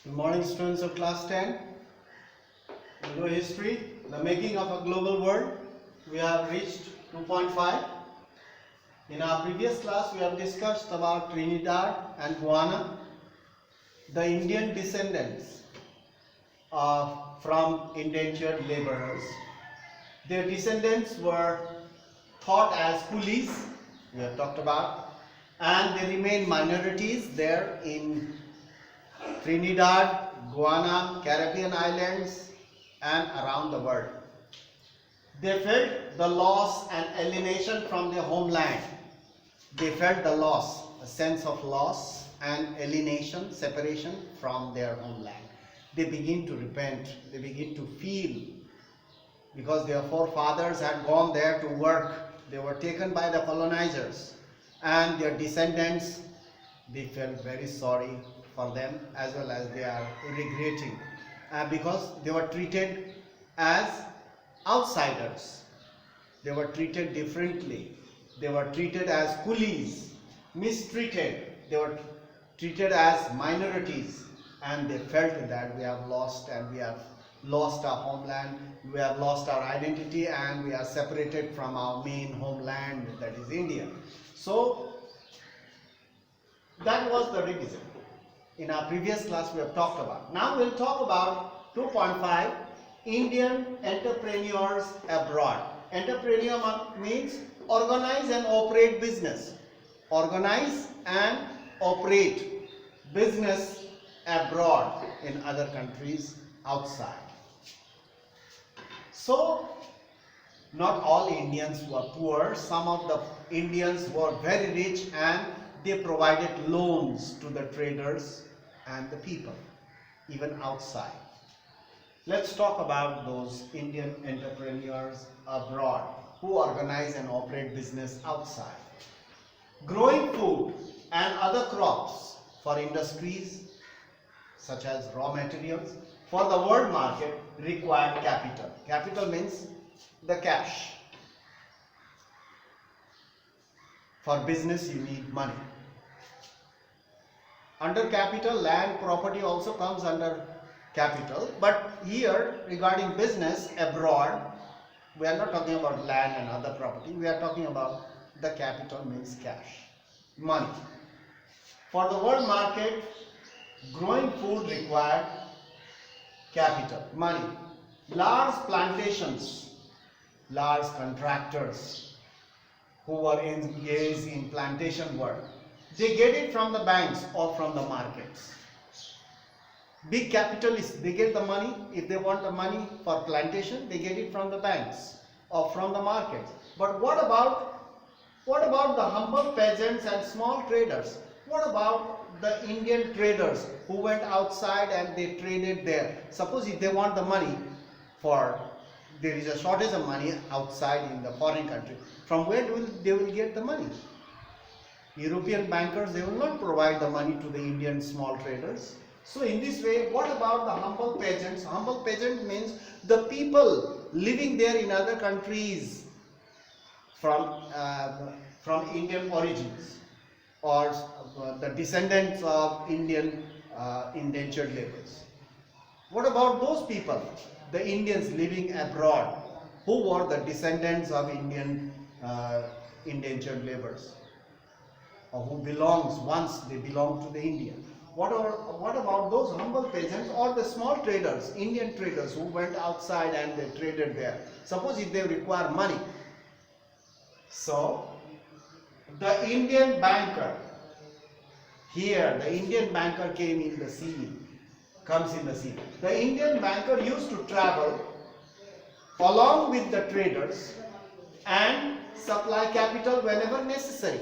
Good morning, students of class 10. Indo history, the making of a global world. We have reached 2.5. In our previous class, we have discussed about Trinidad and Guyana, the Indian descendants from indentured laborers. Their descendants were thought as coolies, we have talked about, and they remain minorities there in Trinidad, Guyana, Caribbean islands, and around the world. They felt the loss and alienation from their homeland. They felt the loss, a sense of loss and alienation, separation from their homeland. They begin to repent, they begin to feel, because their forefathers had gone there to work, they were taken by the colonizers, and their descendants, they felt very sorry for them, as well as they are regretting because they were treated as outsiders. They were treated differently. They were treated as coolies, mistreated. They were treated as minorities, and they felt that we have lost, and we have lost our homeland, we have lost our identity, and we are separated from our main homeland, that is India. So that was the revision. In our previous class we have talked about. Now we'll talk about 2.5, Indian entrepreneurs abroad. Entrepreneur means organize and operate business. Organize and operate business abroad, in other countries outside. So not all Indians were poor. Some of the Indians were very rich, and they provided loans to the traders and the people, even outside. Let's talk about those Indian entrepreneurs abroad who organize and operate business outside. Growing food and other crops for industries such as raw materials for the world market required capital. Capital means the cash. For business you need money. Under capital, land, property also comes under capital, but here regarding business abroad, we are not talking about land and other property, we are talking about the capital means cash, money. For the world market, growing food required capital, money. Large plantations, large contractors who were engaged in plantation work, they get it from the banks or from the markets. Big capitalists, they get the money. If they want the money for plantation, they get it from the banks or from the markets. But what about the humble peasants and small traders? What about the Indian traders who went outside and they traded there? Suppose if they want the money for, there is a shortage of money outside in the foreign country, from where they will get the money? European bankers, they will not provide the money to the Indian small traders. So in this way, what about the humble peasants? Humble peasant means the people living there in other countries from Indian origins, or the descendants of Indian indentured laborers. What about those people, the Indians living abroad, who were the descendants of Indian indentured laborers, or who belongs, once they belonged to the India? What about those humble peasants or the small traders, Indian traders who went outside and they traded there? Suppose if they require money. So the Indian banker, here the Indian banker came in the scene, comes in the scene. The Indian banker used to travel along with the traders and supply capital whenever necessary.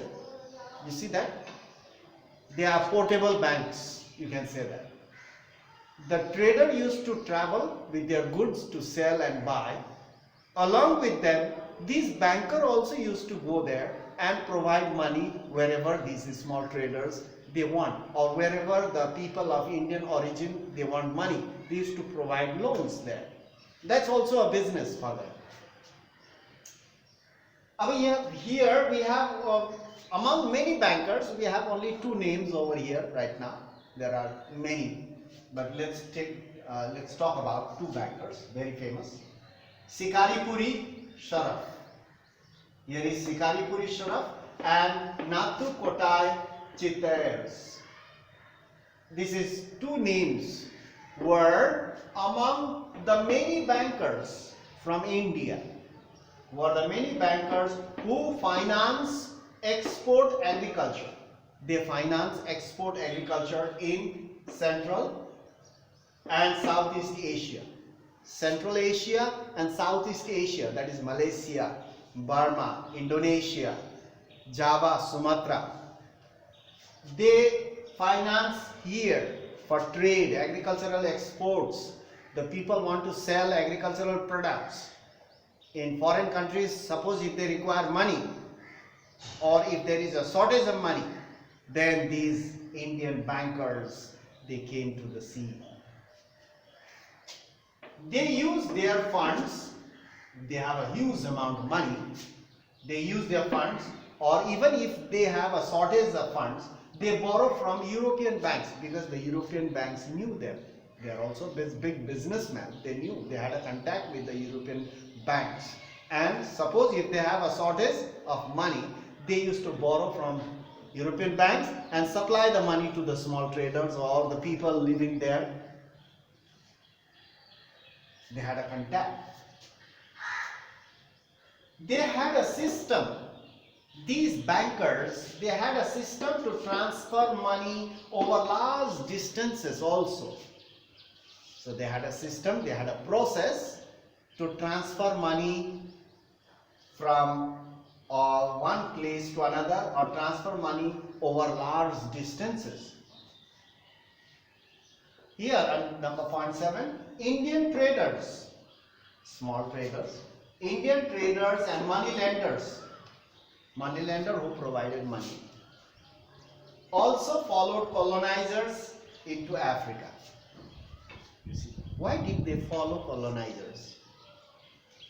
You see that? They are portable banks, you can say that. The trader used to travel with their goods to sell and buy. Along with them, this banker also used to go there and provide money wherever these small traders they want, or wherever the people of Indian origin they want money. They used to provide loans there. That's also a business for them. Here we have among many bankers, we have only two names over here right now. There are many. but let's talk about two bankers, very famous. Sikaripuri Sharaf. Here is Sikaripuri Sharaf and Nathu Kotai Chitairs. This is two names were among the many bankers from India. Were the many bankers who finance export agriculture. They finance export agriculture in Central and Southeast Asia. Central Asia and Southeast Asia, that is Malaysia, Burma, Indonesia, Java, Sumatra. They finance here for trade, agricultural exports. The people want to sell agricultural products in foreign countries. Suppose if they require money or if there is a shortage of money, then these Indian bankers, they came to the scene. They use their funds. They have a huge amount of money. They use their funds, or even if they have a shortage of funds, they borrow from European banks, because the European banks knew them. They are also big businessmen. They knew, they had a contact with the European banks. And suppose if they have a shortage of money, they used to borrow from European banks and supply the money to the small traders or the people living there. They had a contact. They had a system. These bankers, they had a system to transfer money over large distances also. So they had a system, they had a process to transfer money from one place to another, or transfer money over large distances. Here on number point 7, Indian traders, small traders, Indian traders and money lenders, money lender who provided money, also followed colonizers into Africa. You see, why did they follow colonizers?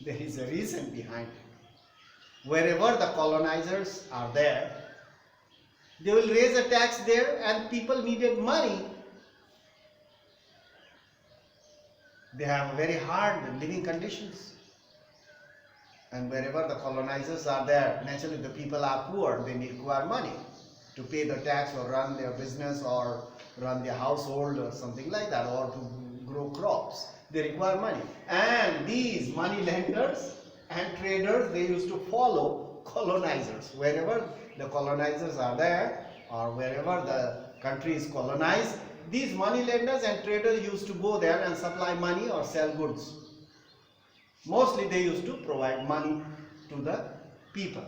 There is a reason behind it. Wherever the colonizers are there, they will raise a tax there, and people needed money. They have very hard living conditions. And wherever the colonizers are there, naturally the people are poor, they require money to pay the tax or run their business or run their household or something like that, or to grow crops. They require money. And these money lenders and traders, they used to follow colonizers. Wherever the colonizers are there, or wherever the country is colonized, these money lenders and traders used to go there and supply money or sell goods. Mostly they used to provide money to the people.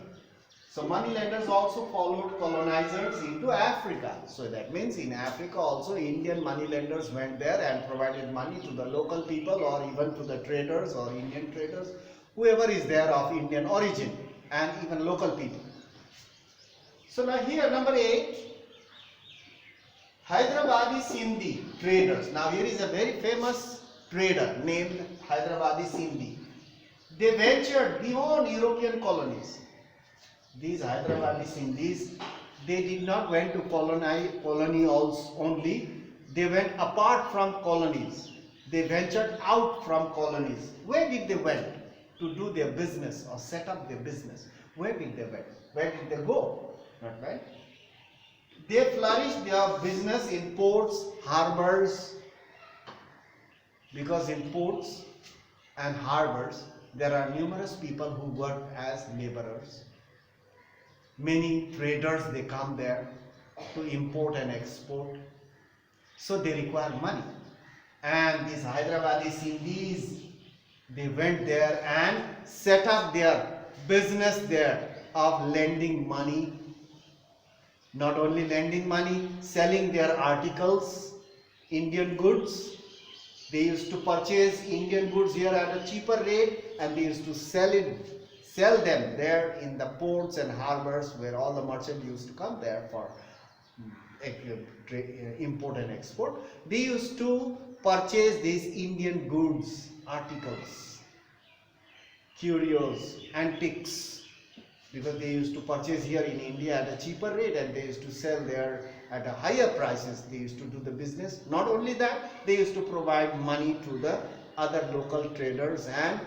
So money lenders also followed colonizers into Africa. So that means in Africa also Indian money lenders went there and provided money to the local people, or even to the traders or Indian traders, whoever is there of Indian origin, and even local people. So now here number 8, Hyderabadi Sindhi traders. Now here is a very famous trader named Hyderabadi Sindhi. They ventured beyond European colonies. These Hyderabadi Sindhis, they did not went to colony only. They went apart from colonies. They ventured out from colonies. Where did they went to do their business or set up their business? Where did they went? Where did they go? Not right? They flourished their business in ports, harbors, because in ports and harbors there are numerous people who work as laborers. Many traders, they come there to import and export. So they require money. And these Hyderabadi Sindhis, they went there and set up their business there of lending money. Not only lending money, selling their articles, Indian goods. They used to purchase Indian goods here at a cheaper rate, and they used to sell them there in the ports and harbors, where all the merchants used to come there for import and export. They used to purchase these Indian goods, articles, curios, antiques. because they used to purchase here in India at a cheaper rate and they used to sell there at a higher prices. They used to do the business. Not only that, they used to provide money to the other local traders and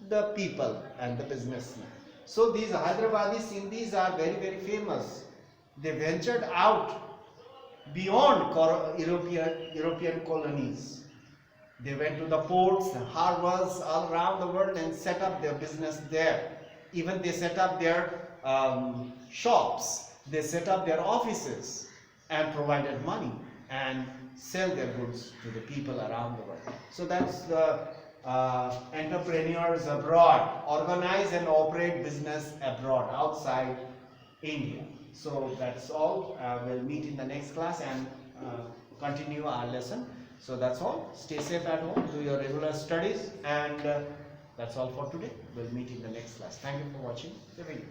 the people and the businessmen. So these Hyderabadi Sindhis are very, very famous. They ventured out beyond European colonies. They went to the ports, the harbors all around the world and set up their business there. Even they set up their shops, they set up their offices and provided money and sell their goods to the people around the world. So that's the entrepreneurs abroad, organize and operate business abroad, outside India. So that's all. We'll meet in the next class and continue our lesson. So that's all. Stay safe at home, do your regular studies, and that's all for today. We'll meet in the next class. Thank you for watching the video.